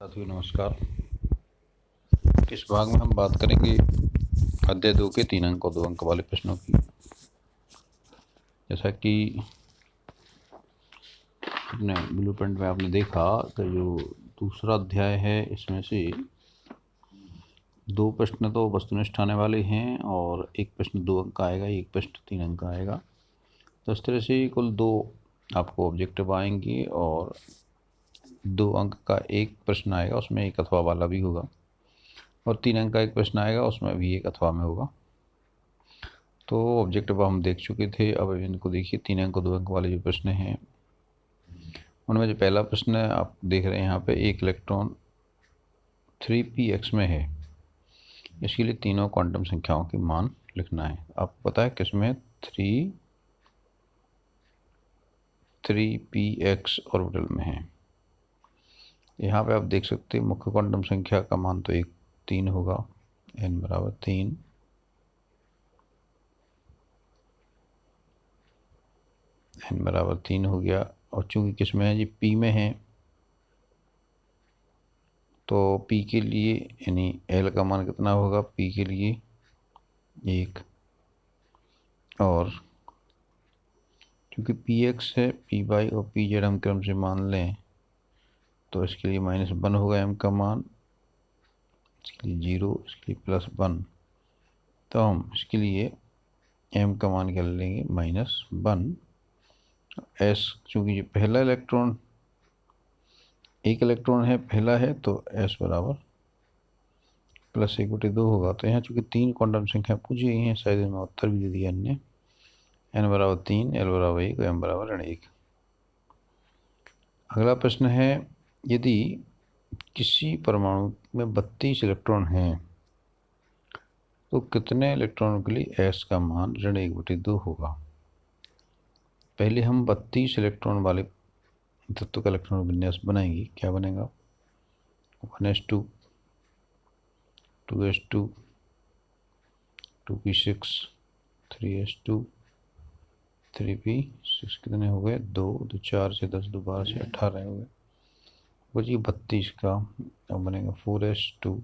साथियों नमस्कार। इस भाग में हम बात करेंगे अध्याय 2 के 3 अंक और 2 अंक वाले प्रश्नों की। जैसा कि अपने ब्लूप्रिंट में आपने देखा कि जो दूसरा अध्याय है इसमें से 2 प्रश्न तो वस्तुनिष्ठ आने वाले हैं और एक प्रश्न 2 अंक का आएगा, एक प्रश्न 3 अंक का आएगा। तो इस तरह से कुल 2 आपको ऑब्जेक्टिव आएंगे और 2 अंक का एक प्रश्न आएगा, उसमें एक अथवा वाला भी होगा, और 3 अंक का एक प्रश्न आएगा, उसमें भी एक अथवा में होगा। तो ऑब्जेक्टिव हम देख चुके थे। अब इनको देखिए, 3 अंक और 2 अंक वाले जो प्रश्न हैं उनमें जो पहला प्रश्न है आप देख रहे हैं यहाँ पे, एक इलेक्ट्रॉन 3px में है, इसके लिए तीनों क्वांटम संख्याओं के मान लिखना है। आपको पता है किसमें 3px ऑर्बिटल में है। यहाँ पे आप देख सकते हैं मुख्य क्वांटम संख्या का मान तो 3 होगा, n बराबर 3, n बराबर 3 हो गया। और चूंकि किस में है जी, p में है, तो p के लिए यानी l का मान कितना होगा, p के लिए 1, और क्योंकि px है, py और pz हम क्रम से मान लें तो इसके लिए -1 होगा m का मान, इसके लिए 0, इसके लिए +1। तो हम इसके लिए m का मान क्या लेंगे, -1। s चूँकि ये पहला इलेक्ट्रॉन, एक इलेक्ट्रॉन है, पहला है, तो s बराबर +1/2 होगा। तो यहाँ चूँकि 3 क्वांटम संख्या पूछी गई हैं, शायद इनमें उत्तर भी दे दिया हमने। n बराबर 3, l बराबर 1 और m बराबर ऋण 1। अगला प्रश्न है, यदि किसी परमाणु में 32 इलेक्ट्रॉन हैं तो कितने इलेक्ट्रॉनों के लिए s का मान ऋण 1/2 होगा। पहले हम 32 इलेक्ट्रॉन वाले तत्व का इलेक्ट्रॉन विन्यास बनाएंगे। क्या बनेगा, 1s2, 2s2, 2p6, 3s2, 3p6, कितने हो गए, 2, 2 4 से 10, 2 12 से 18 हो गए। वो जी 32 का अब बनेगा 4s2,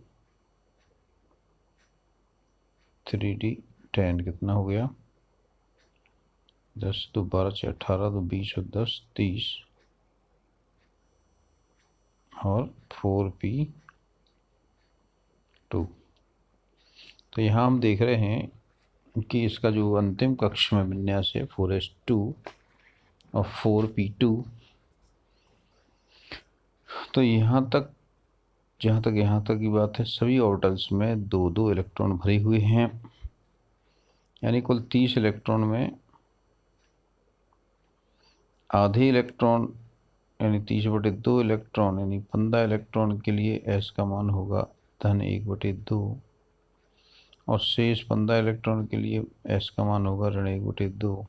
3d10, कितना हो गया, 10, 2 12 से 18, 2 20 और 10 30, और 4p2। तो यहाँ हम देख रहे हैं कि इसका जो अंतिम कक्ष में विन्यास है 4s2 और 4p2। तो यहाँ तक, जहाँ तक यहाँ तक की बात है, सभी ऑर्बिटल्स में 2-2 इलेक्ट्रॉन भरे हुए हैं, यानी कुल 30 इलेक्ट्रॉन में आधे इलेक्ट्रॉन यानी 30/2 इलेक्ट्रॉन यानी 15 इलेक्ट्रॉन के लिए s का मान होगा (1/2), और शेष 15 इलेक्ट्रॉन के लिए s का मान होगा (1/2),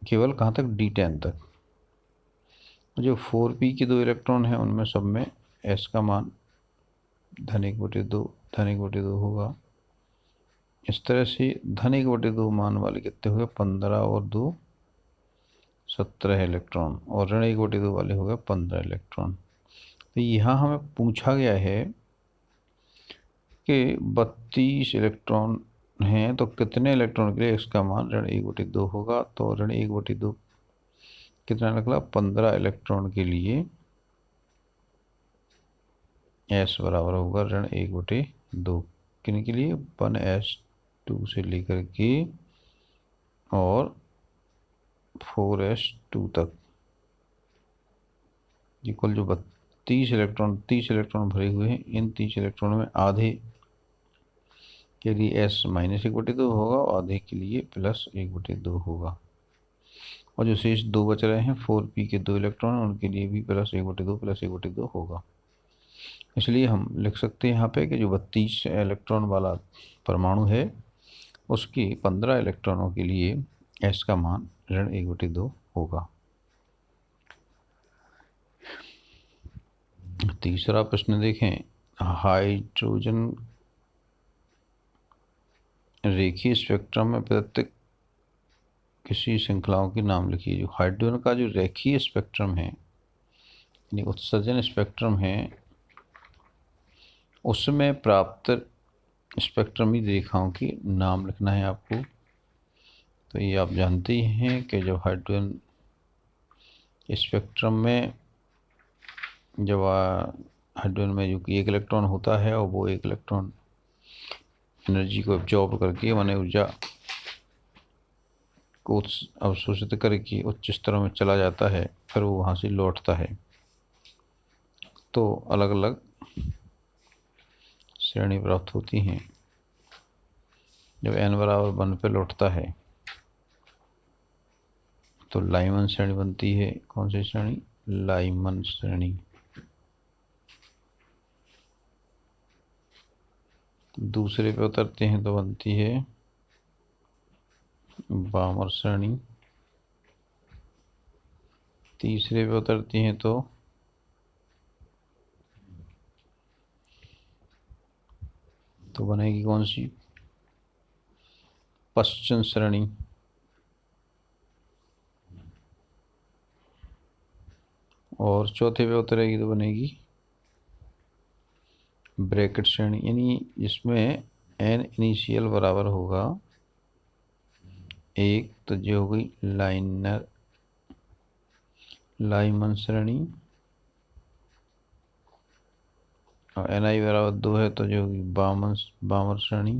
केवल कहाँ तक, d10 तक। जो 4p के 2 इलेक्ट्रॉन हैं उनमें सब में s का मान (1/2 होगा। इस तरह से (1/2 मान वाले कितने हुए, 15 और 2 17 इलेक्ट्रॉन, और (1/2 वाले हो गए 15 इलेक्ट्रॉन। तो यहाँ हमें पूछा गया है कि 32 इलेक्ट्रॉन हैं तो कितने इलेक्ट्रॉन के लिए इसका मान (1/2 होगा। तो (1/2 कितना निकला, 15 इलेक्ट्रॉन के लिए s बराबर होगा (1/2), किन के लिए, 1s2 से लेकर के और 4s2 तक। ये कुल जो 30 इलेक्ट्रॉन भरे हुए हैं, इन 30 इलेक्ट्रॉन में आधे के लिए s -1/2 होगा और आधे के लिए +1/2 होगा, और जो शेष 2 बच रहे हैं 4p के 2 इलेक्ट्रॉन, उनके लिए भी +1/2 होगा। इसलिए हम लिख सकते हैं यहाँ पे कि जो 32 इलेक्ट्रॉन वाला परमाणु है उसके 15 इलेक्ट्रॉनों के लिए s का मान (1/2 होगा। तीसरा प्रश्न देखें, हाइड्रोजन रेखीय स्पेक्ट्रम में प्रत्येक किसी श्रृंखलाओं के नाम लिखिए। जो हाइड्रोजन का जो रेखीय स्पेक्ट्रम है यानी उत्सर्जन स्पेक्ट्रम है, उसमें प्राप्त स्पेक्ट्रमी रेखाओं की नाम लिखना है आपको। तो ये आप जानते ही हैं कि जब हाइड्रोजन स्पेक्ट्रम में जब हाइड्रोजन में जो कि एक इलेक्ट्रॉन होता है और वो एक इलेक्ट्रॉन एनर्जी को एब्जॉर्ब करके माने ऊर्जा को अवशोषित करके उच्च स्तरों में चला जाता है, फिर वो वहाँ से लौटता है। तो अलग अलग श्रेणी प्राप्त होती हैं। जब n बराबर 1 पे लौटता है तो लाइमन श्रेणी बनती है। कौन सी श्रेणी? लाइमन श्रेणी। दूसरे पे उतरते हैं तो बनती है बामर श्रेणी। तीसरे पे उतरती हैं तो बनेगी कौन सी? पश्चिम श्रेणी। और चौथे पे उतरेगी तो बनेगी ब्रैकेट श्रेणी, यानी जिसमें n इनिशियल बराबर होगा 1, तो जो हो गई लाइमन श्रेणी। और ni बराबर 2 है तो जो होगी बामर श्रेणी।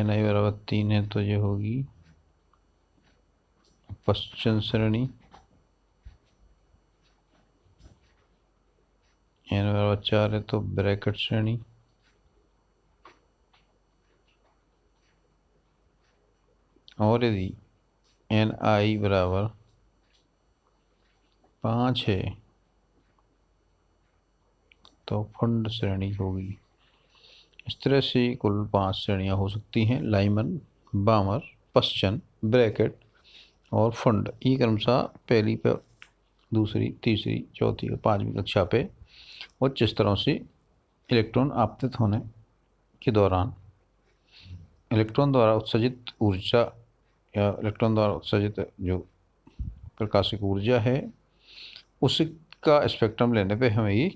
ni बराबर 3 है तो जो होगी पश्चिम श्रेणी। n बराबर 4 है तो ब्रैकेट श्रेणी। और यदि ni बराबर 5 है तो फंड श्रेणी होगी। इस तरह से कुल 5 श्रेणियाँ हो सकती हैं: लाइमन, बामर, पश्चिम, ब्रैकेट और फंड। ये क्रमशः पहली पे, दूसरी, तीसरी, चौथी और 5वीं कक्षा पे उच्च स्तरों से इलेक्ट्रॉन आपतित होने के दौरान इलेक्ट्रॉन द्वारा उत्सर्जित ऊर्जा या इलेक्ट्रॉन द्वारा उत्सर्जित जो प्रकाशिक ऊर्जा है उसका स्पेक्ट्रम लेने पे हमें ये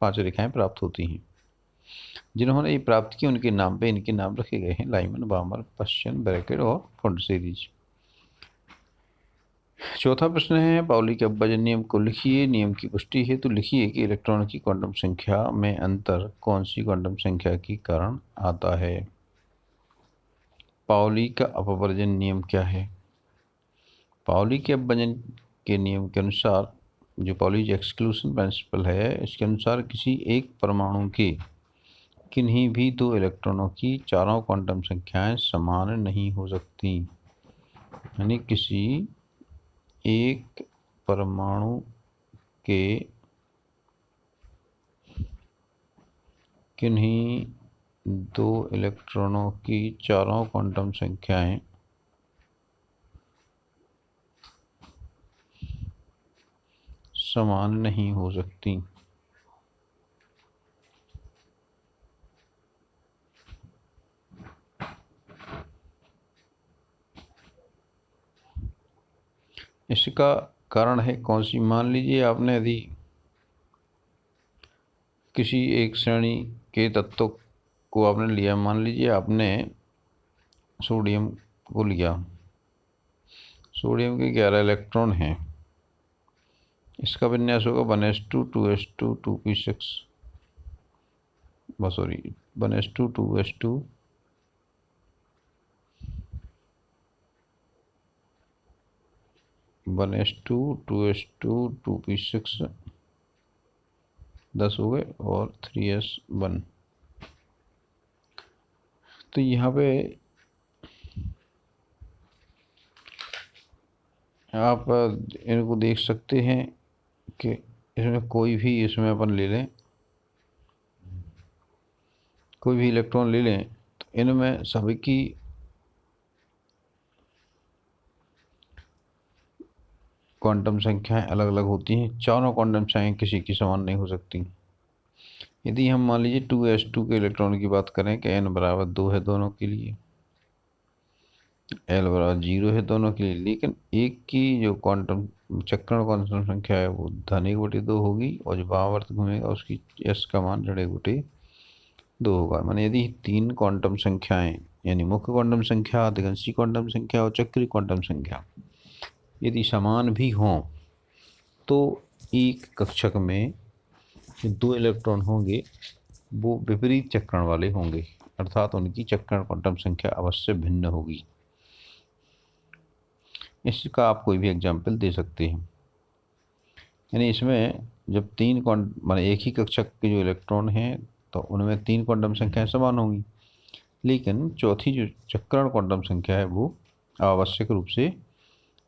5 रेखाएं प्राप्त होती हैं। जिन्होंने ये प्राप्त की उनके नाम पे इनके नाम रखे गए हैं: लाइमन, बामर, पश्चिम, ब्रैकेट और फंड सीरीज। चौथा प्रश्न है, पाउली के अपवर्जन नियम को लिखिए। नियम की पुष्टि हेतु लिखिए कि इलेक्ट्रॉन की क्वांटम संख्या में अंतर कौन सी क्वांटम संख्या के कारण आता है। पाउली का अपवर्जन नियम क्या है? पाउली के अपवर्जन के नियम के अनुसार, जो पाउली एक्सक्लूशन प्रिंसिपल है, इसके अनुसार किसी एक परमाणु के किन्हीं भी 2 इलेक्ट्रॉनों की चारों क्वांटम संख्याएं समान नहीं हो सकती। यानी किसी एक परमाणु के किन्हीं 2 इलेक्ट्रॉनों की चारों क्वांटम संख्याएं समान नहीं हो सकती। इसका कारण है कौन सी? मान लीजिए आपने यदि किसी एक श्रेणी के तत्व को आपने लिया, मान लीजिए आपने सोडियम को लिया। सोडियम के 11 इलेक्ट्रॉन हैं। इसका विन्यास होगा 1s2 2s2 2p6 sorry 1s2 2s2 1s2 2s2 2p6 10 हो गए और 3s1। तो यहाँ पे आप इनको देख सकते हैं कि इसमें कोई भी इसमें अपन ले लें, कोई भी इलेक्ट्रॉन ले लें तो इनमें सभी की क्वांटम संख्याएं अलग अलग होती हैं। चारों क्वांटम संख्याएं किसी की समान नहीं हो सकती। यदि हम मान लीजिए 2s2 के इलेक्ट्रॉन की बात करें कि n बराबर 2 है दोनों के लिए, L बराबर 0 है दोनों के लिए, लेकिन एक की जो क्वांटम चक्रण क्वांटम संख्या है वो धन 1/2 होगी, और जो वामावर्त घूमेगा उसकी S का मान ऋण 1/2 होगा। माने यदि 3 क्वांटम संख्याएं, यानी मुख्य क्वांटम संख्या, दिगंशी क्वांटम संख्या और चक्रीय क्वांटम संख्या यदि समान भी हों, तो एक कक्षक में जो 2 इलेक्ट्रॉन होंगे वो विपरीत चक्रण वाले होंगे, अर्थात उनकी चक्रण क्वांटम संख्या अवश्य भिन्न होगी। इसका आप कोई भी एग्जाम्पल दे सकते हैं। यानी इसमें जब माने एक ही कक्षक के जो इलेक्ट्रॉन हैं तो उनमें 3 क्वांटम संख्याएं समान होंगी, लेकिन चौथी जो चक्रण क्वांटम संख्या है वो आवश्यक रूप से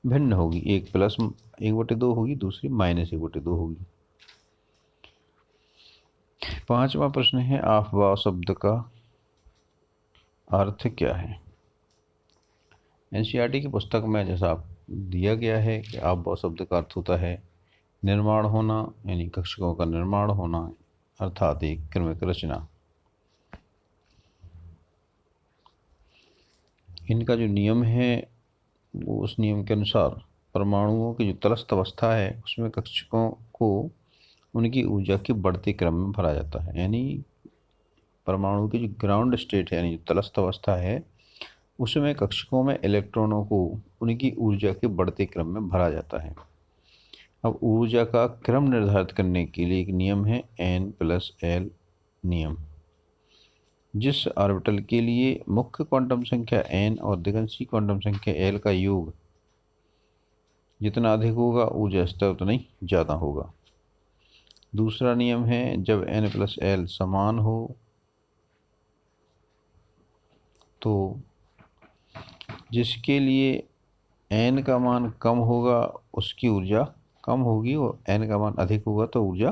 भिन्न होगी। एक प्लस 1/2 होगी, दूसरी माइनस 1/2 होगी। 5वां प्रश्न है, आफवाह शब्द का अर्थ क्या है। एनसीईआरटी की पुस्तक में जैसा आप दिया गया है कि आफवाह शब्द का अर्थ होता है निर्माण होना, यानी कक्षकों का निर्माण होना, अर्थात एक क्रमिक रचना। इनका जो नियम है वो उस नियम के अनुसार परमाणुओं की जो तटस्थ अवस्था है उसमें कक्षकों को उनकी ऊर्जा के बढ़ते क्रम में भरा जाता है। यानी परमाणु की जो ग्राउंड स्टेट है, यानी जो तटस्थ अवस्था है, उसमें कक्षकों में इलेक्ट्रॉनों को उनकी ऊर्जा के बढ़ते क्रम में भरा जाता है। अब ऊर्जा का क्रम निर्धारित करने के लिए एक नियम है n+l नियम। जिस ऑर्बिटल के लिए मुख्य क्वांटम संख्या n और दिगंशी क्वांटम संख्या l का योग जितना अधिक होगा ऊर्जा स्तर उतना ही ज़्यादा होगा। दूसरा नियम है जब n+l समान हो तो जिसके लिए n का मान कम होगा उसकी ऊर्जा कम होगी, और n का मान अधिक होगा तो ऊर्जा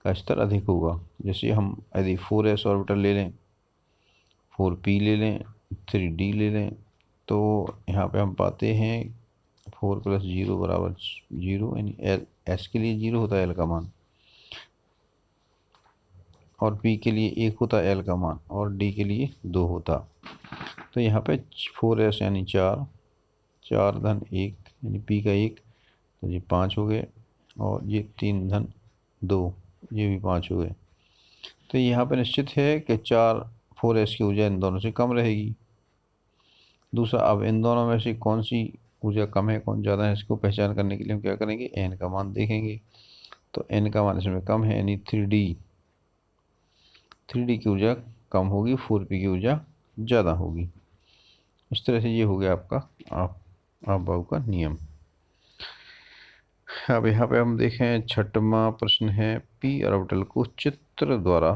का स्तर अधिक होगा। जैसे हम यदि 4s ऑर्बिटल ले लें, 4p ले लें, 3d ले लें, तो यहाँ पे हम पाते हैं 4 + 0 बराबर 0, यानी s के लिए 0 होता है l का मान, और p के लिए 1 होता है l का मान, और d के लिए 2 होता। तो यहाँ पे 4s यानी 4, 4 धन 1 यानी p का 1, तो ये 5 हो गए, और ये 3 धन 2 ये भी 5 हो गए। तो यहाँ पे निश्चित है कि 4s की ऊर्जा इन दोनों से कम रहेगी। दूसरा, अब इन दोनों में से कौन सी ऊर्जा कम है कौन ज़्यादा है इसको पहचान करने के लिए हम क्या करेंगे, n का मान देखेंगे। तो n का मान इसमें कम है, यानी 3d की ऊर्जा कम होगी, 4p की ऊर्जा ज़्यादा होगी। इस तरह से ये हो गया आपका अफबाऊ का नियम। अब यहाँ पे हम देखें 6वां प्रश्न है, p ऑर्बिटल को चित्र द्वारा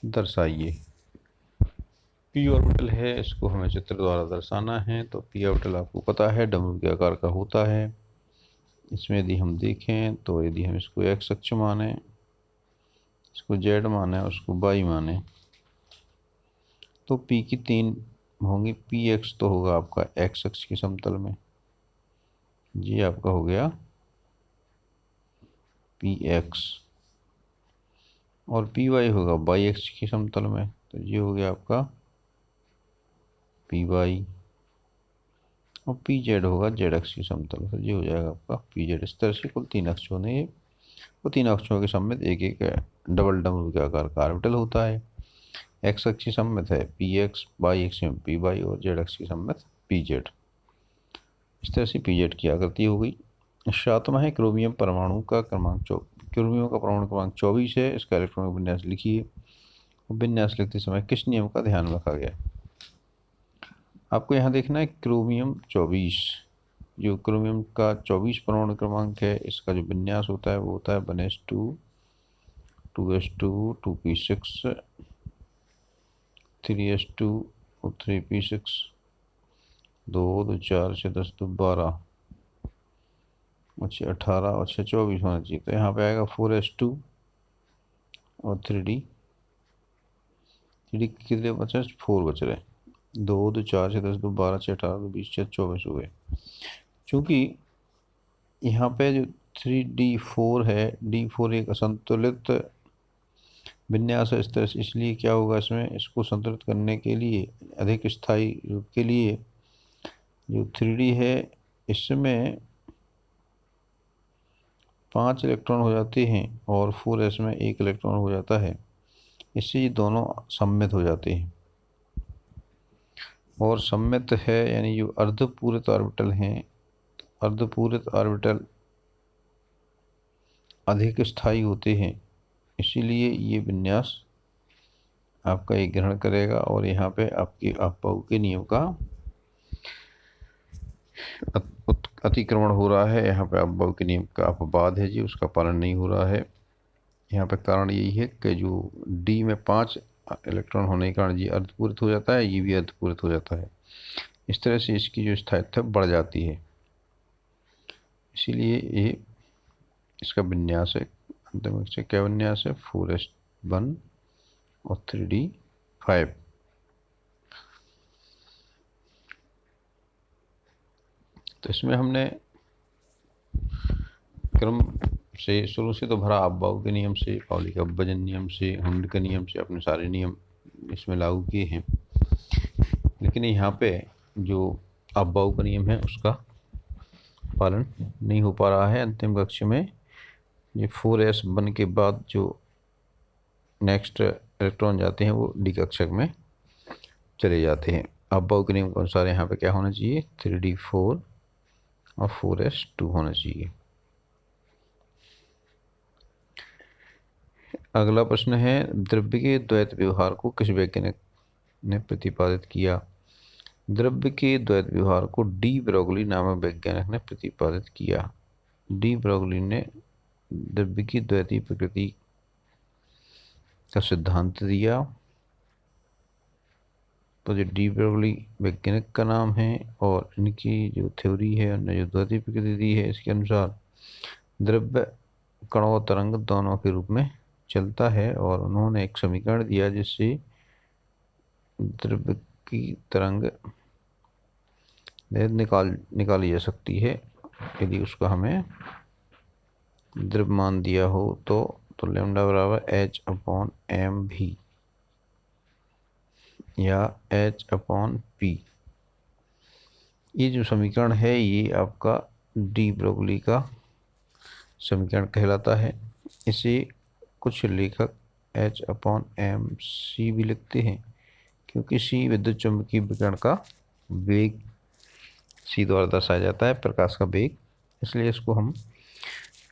दर्शाइए। p ऑर्बिटल है, इसको हमें चित्र द्वारा दर्शाना है। तो p ऑर्बिटल आपको पता है डमरू के आकार का होता है। इसमें यदि हम देखें तो यदि हम इसको x अक्ष माने, इसको z माने, उसको y माने, तो p की 3 होंगी। px तो होगा आपका x अक्ष के समतल में, ये आपका हो गया px, और py होगा y अक्ष के समतल में, तो ये हो गया आपका py, और pz होगा z अक्ष के समतल, तो ये हो जाएगा आपका pz। इस तरह से कुल 3 अक्ष होने, वो 3 अक्षों के सममित एक एक डबल डमरू के आकार का ऑर्बिटल होता है। x अक्ष की सममित है px, y अक्ष में py, और z अक्ष की सममित pz। इस तरह से pz की आकृति हो गई। 7वां है, क्रोमियम परमाणु का क्रमांक क्रोमियम का परमाणु क्रमांक 24 है। इसका इलेक्ट्रॉनिक विन्यास लिखिए। विन्यास लिखते समय किस नियम का ध्यान रखा गया। आपको यहाँ देखना है क्रोमियम 24, जो क्रोमियम का 24 परमाणु क्रमांक है, इसका जो विन्यास होता है वो होता है 1s2, 2s2, 2p6, 3s2 और 3p6, 2 2 4 6 10 2 12, अच्छा 18 और 6 24 होना चाहिए। तो यहाँ पे आएगा 4s2 और 3d कितने बचे, 4 बच रहे, 2 2 4 6 10 2 12 6 18 2 20 6 24 हो गए। चूँकि यहाँ पे जो 3d4 है, d4 एक असंतुलित विन्यास इस तरह से इसलिए क्या होगा इसमें, इसको संतुलित करने के लिए अधिक स्थायी रूप के लिए जो 3D है इसमें 5 इलेक्ट्रॉन हो जाते हैं और 4s में 1 इलेक्ट्रॉन हो जाता है। इससे ये दोनों सम्मित हो जाते हैं और सम्मित है यानी जो अर्धपूरित ऑर्बिटल हैं, अर्धपूरित ऑर्बिटल अधिक स्थायी होते हैं, इसीलिए ये विन्यास आपका ये ग्रहण करेगा और यहाँ पे आपकी अफबाऊ के नियम का अतिक्रमण हो रहा है। यहाँ पे अफबाऊ के नियम का अपवाद है जी, उसका पालन नहीं हो रहा है। यहाँ पे कारण यही है कि जो डी में 5 इलेक्ट्रॉन होने के कारण ये अर्धपूरित हो जाता है, ये भी अर्धपूरित हो जाता है। इस तरह से इसकी जो स्थायित्व बढ़ जाती है, इसीलिए ये इसका विन्यास है। अंतिम से क्या विन्यास है, 4s1 और 3d5। तो इसमें हमने क्रम से शुरू से तो भरा अफबाऊ के नियम से, पाउली के अपवजन नियम से, हुंड के नियम से अपने सारे नियम इसमें लागू किए हैं। लेकिन यहाँ पे जो अफबाऊ का नियम है उसका पालन नहीं हो पा रहा है। अंतिम कक्ष में ये 4s1 के बाद जो नेक्स्ट इलेक्ट्रॉन जाते हैं वो डी कक्षक में चले जाते हैं। अफबाऊ के नियम के अनुसार यहाँ पे क्या होना चाहिए, 3d4 और 4s2 होना चाहिए। अगला प्रश्न है, द्रव्य के द्वैत व्यवहार को किस वैज्ञानिक ने प्रतिपादित किया। द्रव्य के द्वैत व्यवहार को डी ब्रोगली नामक वैज्ञानिक ने प्रतिपादित किया। डी ब्रोगली ने द्रव्य की द्वैतीय प्रकृति का सिद्धांत दिया। तो जो डी ब्रोगली वैज्ञानिक का नाम है और इनकी जो थ्योरी है, उन्होंने जो द्वैतीय प्रकृति दी है, इसके अनुसार द्रव्य कण और तरंग दोनों के रूप में चलता है और उन्होंने एक समीकरण दिया जिससे द्रव्य की तरंग निकाली जा सकती है यदि उसका हमें द्रव्यमान दिया हो तो लैम्डा बराबर h/mv या h/p। ये जो समीकरण है ये आपका डी ब्रोगली का समीकरण कहलाता है। इसे कुछ लेखक h/mc भी लिखते हैं क्योंकि c विद्युत चुम्बकीय विकिरण का वेग c द्वारा दर्शाया जाता है, प्रकाश का वेग, इसलिए इसको हम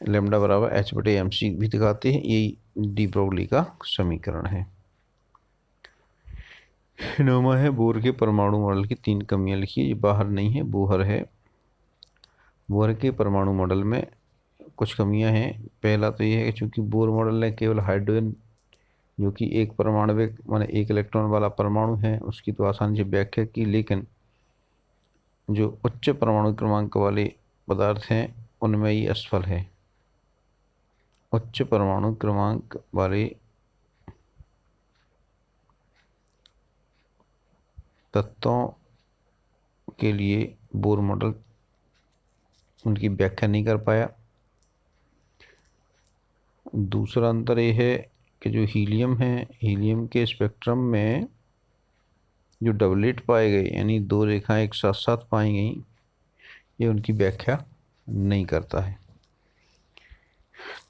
लैम्डा बराबर h/mc भी दिखाते हैं। यही डी ब्रोगली का समीकरण है। 9वां है, बोर के परमाणु मॉडल की 3 कमियां लिखिए। ये बाहर नहीं है, बोहर है। बोहर के परमाणु मॉडल में कुछ कमियां हैं। पहला तो ये है कि चूंकि बोर मॉडल ने केवल हाइड्रोजन जो कि एक परमाणविक माने 1 इलेक्ट्रॉन वाला परमाणु है उसकी तो आसानी से व्याख्या की, लेकिन जो उच्च परमाणु क्रमांक वाले पदार्थ हैं उनमें ये असफल है। उच्च परमाणु क्रमांक वाले तत्वों के लिए बोर मॉडल उनकी व्याख्या नहीं कर पाया। दूसरा अंतर ये है कि जो हीलियम है, हीलियम के स्पेक्ट्रम में जो डबलेट पाए गए यानी 2 रेखाएं एक साथ साथ पाई गई, ये उनकी व्याख्या नहीं करता है।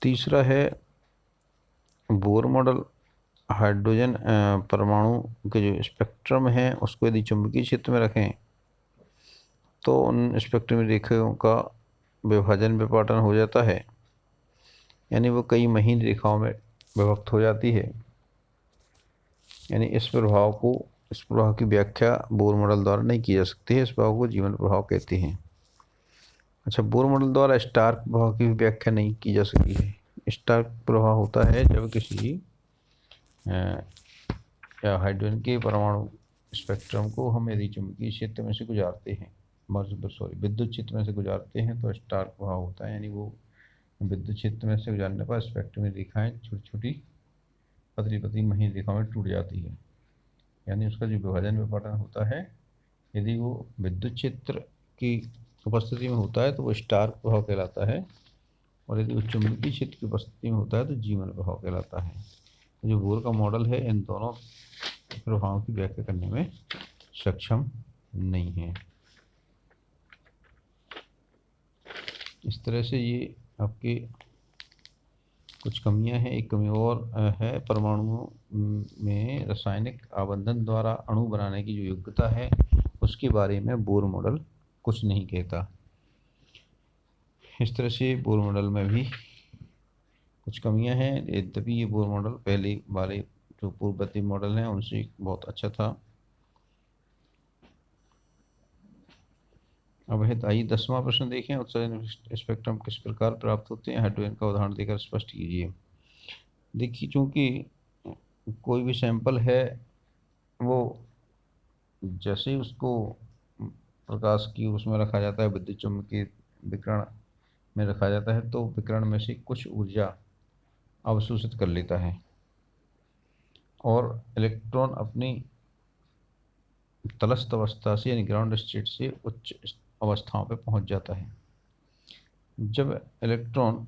तीसरा है, बोर मॉडल हाइड्रोजन परमाणु के जो स्पेक्ट्रम है उसको यदि चुंबकीय क्षेत्र में रखें तो उन स्पेक्ट्रम रेखाओं का विभाजन विपाटन हो जाता है, यानी वो कई महीन रेखाओं में विभक्त हो जाती है। यानी इस प्रभाव की व्याख्या बोर मॉडल द्वारा नहीं की जा सकती है। इस प्रभाव को जीवन प्रभाव कहते हैं। अच्छा, बोर मॉडल द्वारा स्टार्क प्रभाव की भी व्याख्या नहीं की जा सकती है। स्टार्क प्रभाव होता है जब किसी या हाइड्रोजन के परमाणु स्पेक्ट्रम को हम यदि चुंबकीय क्षेत्र में से गुजारते हैं, विद्युत क्षेत्र में से गुजारते हैं तो स्टार्क प्रभाव होता है। यानी वो विद्युत क्षेत्र में से गुजारने पर स्पेक्ट्रम में रेखाएं छोटी छोटी पतली महीन रेखाओं में टूट जाती है। यानी उसका जो विभाजन विपाटन होता है, यदि वो विद्युत क्षेत्र की उपस्थिति में होता है तो वो स्टार्क प्रभाव कहलाता है, और यदि वो चुंबकीय क्षेत्र की उपस्थिति में होता है तो जीवन प्रभाव कहलाता है। जो बोर का मॉडल है इन दोनों प्रभावों की व्याख्या करने में सक्षम नहीं है। इस तरह से ये आपके कुछ कमियां हैं। एक कमी और है, परमाणुओं में रासायनिक आबंधन द्वारा अणु बनाने की जो योग्यता है उसके बारे में बोर मॉडल कुछ नहीं कहता। इस तरह से बोर मॉडल में भी कुछ कमियां हैं। यद्यपि ये बोर मॉडल पहले वाले जो पूर्ववर्ती मॉडल हैं उनसे बहुत अच्छा था। अब है आइए 10वां प्रश्न देखें। उत्सर्जन स्पेक्ट्रम किस प्रकार प्राप्त होते हैं, हाइड्रोजन का उदाहरण देकर स्पष्ट कीजिए। देखिए, चूंकि कोई भी सैंपल है वो जैसे ही उसको प्रकाश की उसमें रखा जाता है, विद्युत चुम्बकीय विकिरण में रखा जाता है, तो विकिरण में से कुछ ऊर्जा अवशोषित कर लेता है और इलेक्ट्रॉन अपनी तलस्थ अवस्था से यानी ग्राउंड स्टेट से उच्च अवस्थाओं पर पहुंच जाता है। जब इलेक्ट्रॉन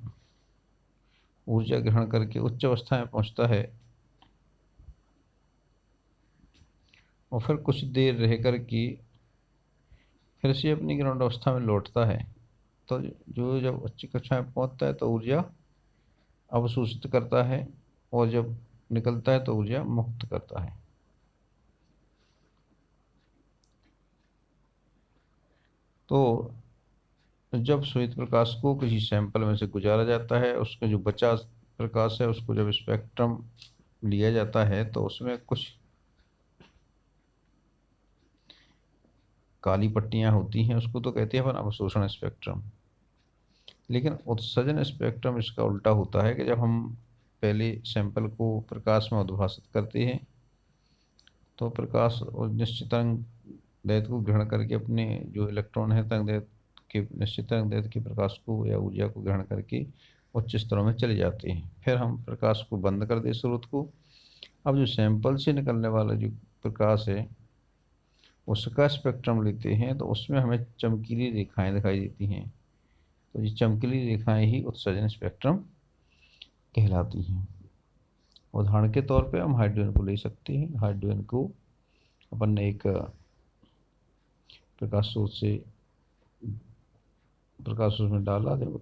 ऊर्जा ग्रहण करके उच्च अवस्था में पहुंचता है और फिर कुछ देर रह कर के फिर से अपनी ग्राउंड अवस्था में लौटता है, तो जो जब उच्च कक्षा में पहुंचता है तो ऊर्जा अवशोषित करता है और जब निकलता है तो ऊर्जा मुक्त करता है। तो जब श्वेत प्रकाश को किसी सैंपल में से गुजारा जाता है, उसका जो बचा प्रकाश है उसको जब स्पेक्ट्रम लिया जाता है तो उसमें कुछ काली पट्टियां होती हैं, उसको तो कहते हैं अपन अवशोषण स्पेक्ट्रम। लेकिन उत्सर्जन स्पेक्ट्रम इसका उल्टा होता है कि जब हम पहले सैंपल को प्रकाश में उद्भासित करते हैं तो प्रकाश और निश्चित तरंग दैर्ध्य को ग्रहण करके अपने जो इलेक्ट्रॉन है तरंग दैर्ध्य के निश्चित तरंग दैर्ध्य के प्रकाश को या ऊर्जा को ग्रहण करके उच्च स्तरों में चले जाते हैं। फिर हम प्रकाश को बंद कर दें स्रोत को। अब जो सैंपल से निकलने वाला जो प्रकाश है उसका स्पेक्ट्रम लेते हैं तो उसमें हमें चमकीली रेखाएं दिखाई देती हैं। तो ये चमकीली रेखाएं ही उत्सर्जन स्पेक्ट्रम कहलाती हैं। उदाहरण के तौर पे हम हाइड्रोजन को ले सकते हैं। हाइड्रोजन को अपन ने एक प्रकाश स्रोत में डाला, जब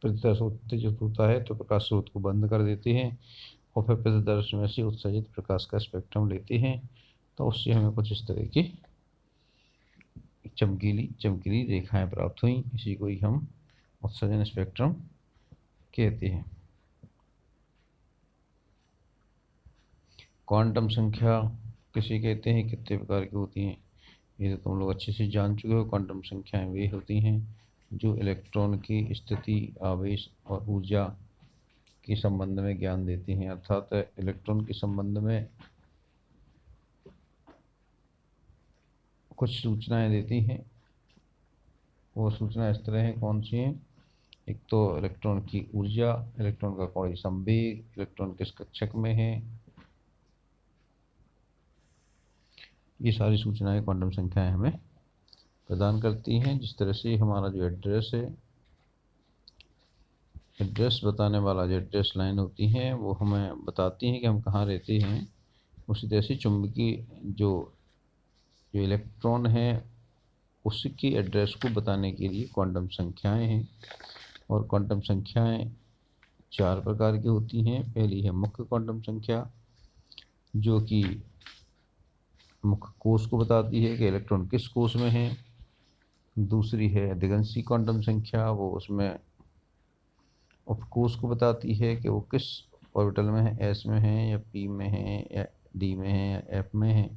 प्रतिदर्श उत्तेजित होता है तो प्रकाश स्रोत को बंद कर देते हैं और फिर प्रतिदर्श में से उत्सर्जित प्रकाश का स्पेक्ट्रम लेते हैं, तो उससे हमें कुछ इस तरह की चमकीली चमकीली रेखाएं प्राप्त हुई। इसी को ही हम उत्सर्जन स्पेक्ट्रम कहते हैं। क्वांटम संख्या किसे कहते हैं, कितने प्रकार की होती हैं, ये तो तुम लोग अच्छे से जान चुके हो। क्वांटम संख्याएं वे होती हैं जो इलेक्ट्रॉन की स्थिति, आवेश और ऊर्जा के संबंध में ज्ञान देती हैं। अर्थात इलेक्ट्रॉन के संबंध में कुछ सूचनाएं देती हैं। वो सूचना इस तरह है, कौन सी हैं? एक तो इलेक्ट्रॉन की ऊर्जा, इलेक्ट्रॉन का कोणीय संवेग, इलेक्ट्रॉन किस कक्षक में है, ये सारी सूचनाएं क्वांटम संख्याएं हमें प्रदान करती हैं। जिस तरह से हमारा जो एड्रेस है, एड्रेस बताने वाला जो एड्रेस लाइन होती है वो हमें बताती हैं कि हम कहाँ रहते हैं, उसी तरह से चुंबकीय जो जो इलेक्ट्रॉन है उसकी एड्रेस को बताने के लिए क्वांटम संख्याएं हैं। और क्वांटम संख्याएं 4 प्रकार की होती हैं। पहली है मुख्य क्वांटम संख्या, जो कि मुख्य कोष को बताती है कि इलेक्ट्रॉन किस कोष में है। दूसरी है अधिगंशी क्वांटम संख्या, वो उसमें उपकोष को बताती है कि वो किस ऑर्बिटल में है, एस में है या पी में है या डी में है या एफ में है।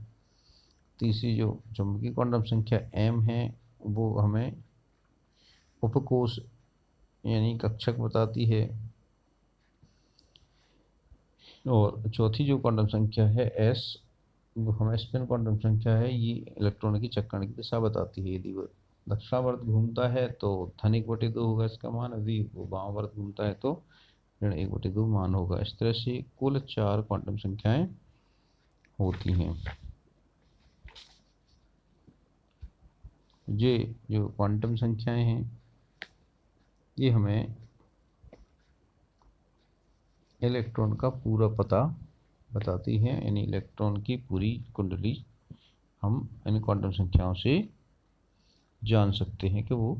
तीसरी जो चुंबकीय क्वांटम संख्या एम है वो हमें उपकोष यानी कक्षक बताती है। और चौथी जो क्वांटम संख्या है एस, वो हमें स्पिन क्वांटम संख्या है, ये इलेक्ट्रॉन की चक्रण की दिशा बताती है। यदि वो दक्षिणावर्त घूमता है तो धन 1/2 होगा इसका मान, यदि वो वामावर्त घूमता है तो ऋण 1/2 मान होगा। इस तरह से कुल 4 क्वांटम संख्याएं होती हैं। ये जो क्वांटम संख्याएं हैं ये हमें इलेक्ट्रॉन का पूरा पता बताती है, यानी इलेक्ट्रॉन की पूरी कुंडली हम इन क्वांटम संख्याओं से जान सकते हैं कि वो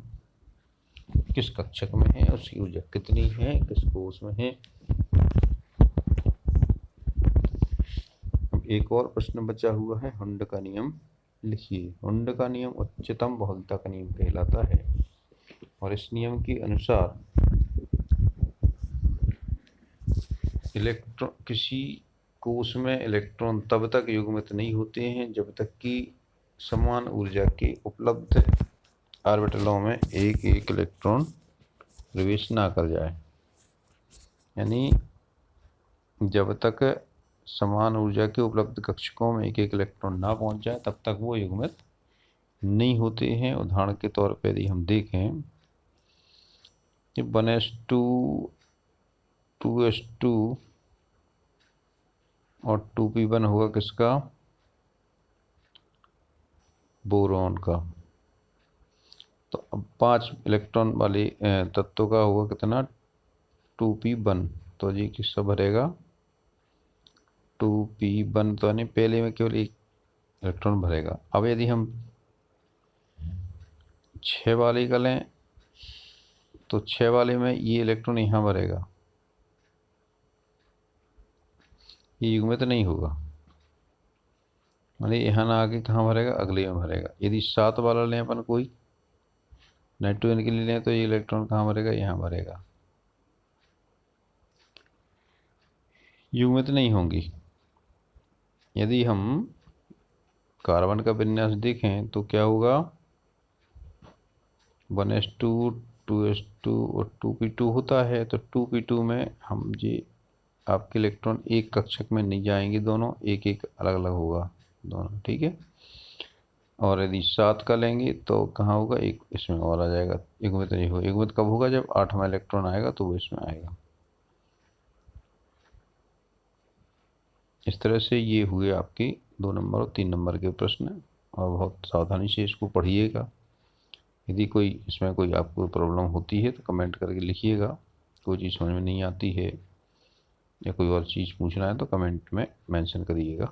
किस कक्षक में है, उसकी ऊर्जा कितनी है, किस कोष में है। अब एक और प्रश्न बचा हुआ है, हुंड का नियम लिखिए। हुंड का नियम उच्चतम बहुलता का नियम कहलाता है और इस नियम के अनुसार इलेक्ट्रॉन किसी कोष में इलेक्ट्रॉन तब तक युग्मित नहीं होते हैं जब तक कि समान ऊर्जा के उपलब्ध ऑर्बिटलों में एक एक इलेक्ट्रॉन प्रवेश ना कर जाए। यानी जब तक समान ऊर्जा के उपलब्ध कक्षकों में एक एक इलेक्ट्रॉन ना पहुंच जाए तब तक वो युग्मित नहीं होते हैं। उदाहरण के तौर पर यदि हम देखें कि 1s2 2s2 और 2p1 होगा किसका, बोरॉन का। तो अब 5 इलेक्ट्रॉन वाले तत्व का होगा कितना, 2p1। तो जी किसका भरेगा, 2p1। तो यानी पहले में केवल एक इलेक्ट्रॉन भरेगा। अब यदि हम 6 वाले का लें तो 6 वाले में ये इलेक्ट्रॉन यहाँ भरेगा, ये युग्मित नहीं होगा, यानी यहाँ ना आके कहाँ भरेगा, अगले में भरेगा। यदि 7 वाला लें अपन कोई नाइट्रोजन के लिए लें तो ये इलेक्ट्रॉन कहाँ भरेगा, यहाँ भरेगा, युग्मित नहीं होंगी। यदि हम कार्बन का विन्यास देखें तो क्या होगा, 1s2 2s2 और 2p2 होता है। तो 2p2 में हम जी आपके इलेक्ट्रॉन एक कक्षक में नहीं जाएंगे, दोनों एक एक अलग अलग होगा दोनों, ठीक है। और यदि 7 का लेंगे तो कहाँ होगा, एक इसमें और आ जाएगा, युग्मित नहीं होगा। युग्मित कब होगा, जब 8वां इलेक्ट्रॉन आएगा तो वो इसमें आएगा। इस तरह से ये हुए आपके 2 नंबर और 3 नंबर के प्रश्न, और बहुत सावधानी से इसको पढ़िएगा। यदि कोई इसमें कोई आपको प्रॉब्लम होती है तो कमेंट करके लिखिएगा। कोई चीज़ समझ में नहीं आती है या कोई और चीज़ पूछना है तो कमेंट में मेंशन करिएगा।